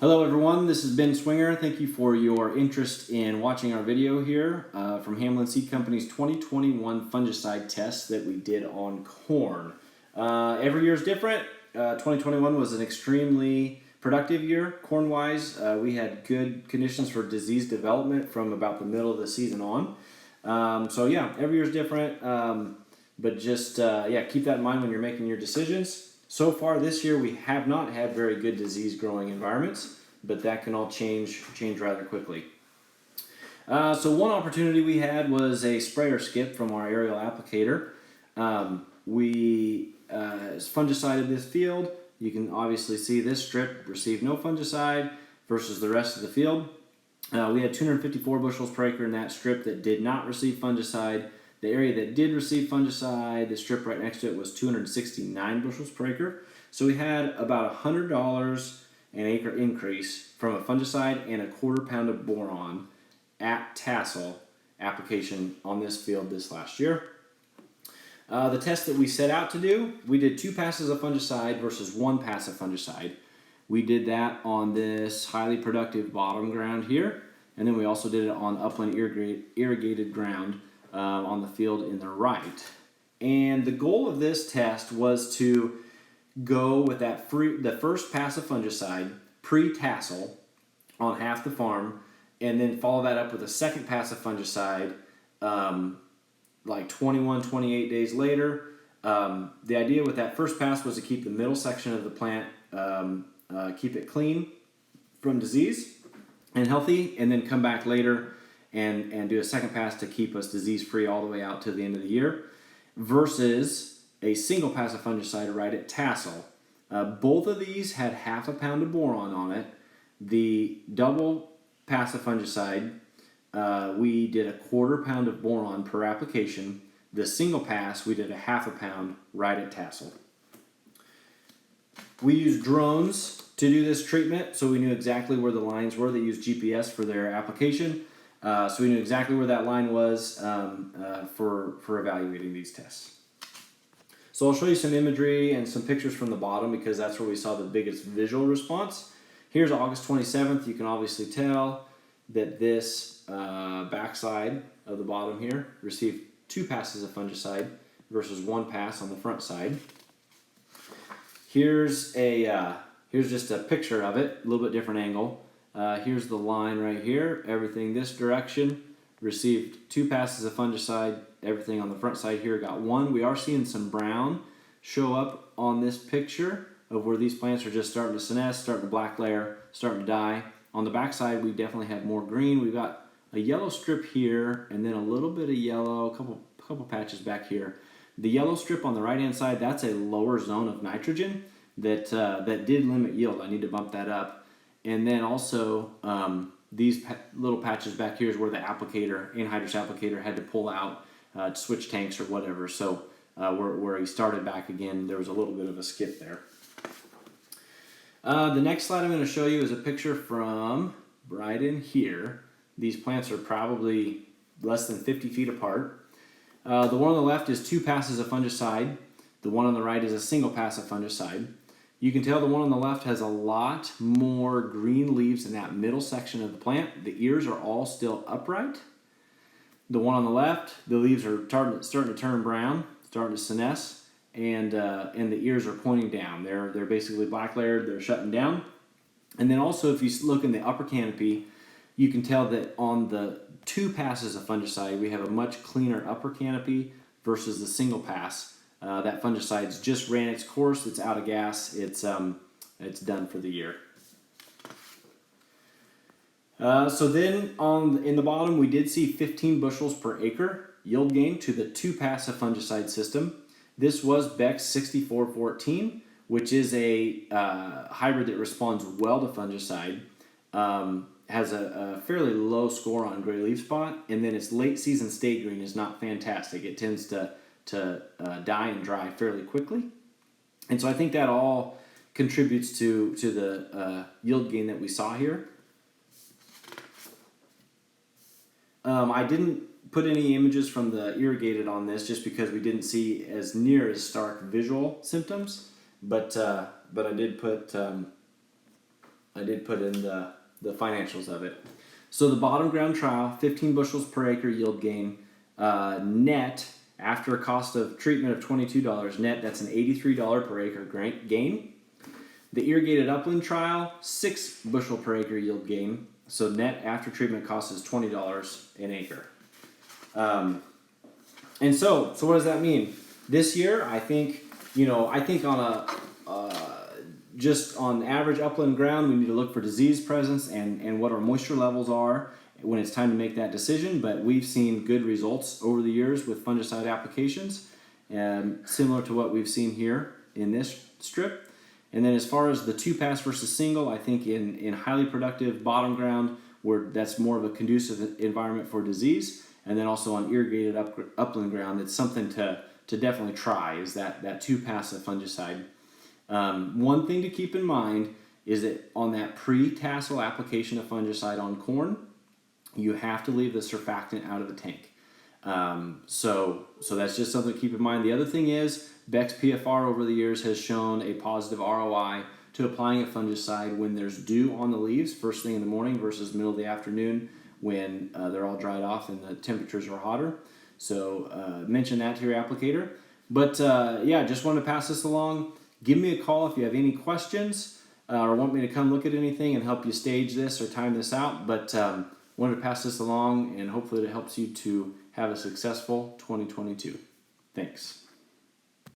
Hello everyone, this is Ben Swinger. Thank you for your interest in watching our video here from Hamlin Seed Company's 2021 fungicide test that we did on corn. Every year is different. 2021 was an extremely productive year corn-wise. We had good conditions for disease development from about the middle of the season on. So yeah, every year is different, but just keep that in mind when you're making your decisions. So far this year, we have not had very good disease growing environments, but that can all change rather quickly. So one opportunity we had was a sprayer skip from our aerial applicator. We fungicided this field. You can obviously see this strip received no fungicide versus the rest of the field. We had 254 bushels per acre in that strip that did not receive fungicide. The area that did receive fungicide, the strip right next to it, was 269 bushels per acre. So we had about $100 an acre increase from a fungicide and a quarter pound of boron at tassel application on this field this last year. The test that we set out to do, we did 2 passes of fungicide versus 1 pass of fungicide. We did that on this highly productive bottom ground here, and then we also did it on upland irrigated ground on the field in the right. And the goal of this test was to go with the first pass of fungicide pre-tassel on half the farm, and then follow that up with a second pass of fungicide like 21, 28 days later. The idea with that first pass was to keep the middle section of the plant, keep it clean from disease and healthy, and then come back later and do a second pass to keep us disease-free all the way out to the end of the year, versus a single pass of fungicide right at tassel. Both of these had half a pound of boron on it. The double pass of fungicide, we did a quarter pound of boron per application. The single pass, we did a half a pound right at tassel. We used drones to do this treatment, so we knew exactly where the lines were. They used GPS for their application. So we knew exactly where that line was for evaluating these tests. So I'll show you some imagery and some pictures from the bottom because that's where we saw the biggest visual response. Here's August 27th. You can obviously tell that this backside of the bottom here received 2 passes of fungicide versus 1 pass on the front side. Here's just a picture of it, a little bit different angle. Here's the line right here. Everything this direction received 2 passes of fungicide. Everything on the front side here got 1. We are seeing some brown show up on this picture of where these plants are just starting to senesce, starting to black layer, starting to die. On the back side, we definitely have more green. We've got a yellow strip here, and then a little bit of yellow, a couple patches back here. The yellow strip on the right-hand side, that's a lower zone of nitrogen that did limit yield. I need to bump that up. And then also these little patches back here is where the applicator, anhydrous applicator, had to pull out to switch tanks or whatever. So where he started back again, there was a little bit of a skip there. The next slide I'm going to show you is a picture from right in here. These plants are probably less than 50 feet apart. The one on the left is 2 passes of fungicide. The one on the right is a single pass of fungicide. You can tell the one on the left has a lot more green leaves in that middle section of the plant. The ears are all still upright. The one on the left, the leaves are starting to turn brown, starting to senesce, and the ears are pointing down. They're basically black layered. They're shutting down. And then also, if you look in the upper canopy, you can tell that on the 2 passes of fungicide, we have a much cleaner upper canopy versus the single pass. That fungicide's just ran its course. It's out of gas. It's done for the year. So then in the bottom, we did see 15 bushels per acre yield gain to the 2 pass of fungicide system. This was Beck's 6414, which is a hybrid that responds well to fungicide. Has a fairly low score on gray leaf spot, and then its late season stay green is not fantastic. It tends to die and dry fairly quickly. And so I think that all contributes to the yield gain that we saw here. I didn't put any images from the irrigated on this just because we didn't see as near as stark visual symptoms, but I did put I did put in the financials of it. So the bottom ground trial, 15 bushels per acre yield gain, net after a cost of treatment of $22 net. That's an $83 per acre gain. The irrigated upland trial, 6 bushel per acre yield gain. So net after treatment cost is $20 an acre. And so what does that mean? This year, I think on a just on average upland ground, we need to look for disease presence and what our moisture levels are when it's time to make that decision. But we've seen good results over the years with fungicide applications, similar to what we've seen here in this strip. And then as far as the 2-pass versus single, I think in highly productive bottom ground, where that's more of a conducive environment for disease, and then also on irrigated upland ground, it's something to definitely try, is that 2-pass of fungicide. One thing to keep in mind is that on that pre-tassel application of fungicide on corn, you have to leave the surfactant out of the tank. So that's just something to keep in mind. The other thing is Beck's PFR over the years has shown a positive ROI to applying a fungicide when there's dew on the leaves first thing in the morning versus middle of the afternoon when they're all dried off and the temperatures are hotter. So mention that to your applicator. But yeah, just wanted to pass this along. Give me a call if you have any questions or want me to come look at anything and help you stage this or time this out. But wanted to pass this along, and hopefully it helps you to have a successful 2022. Thanks.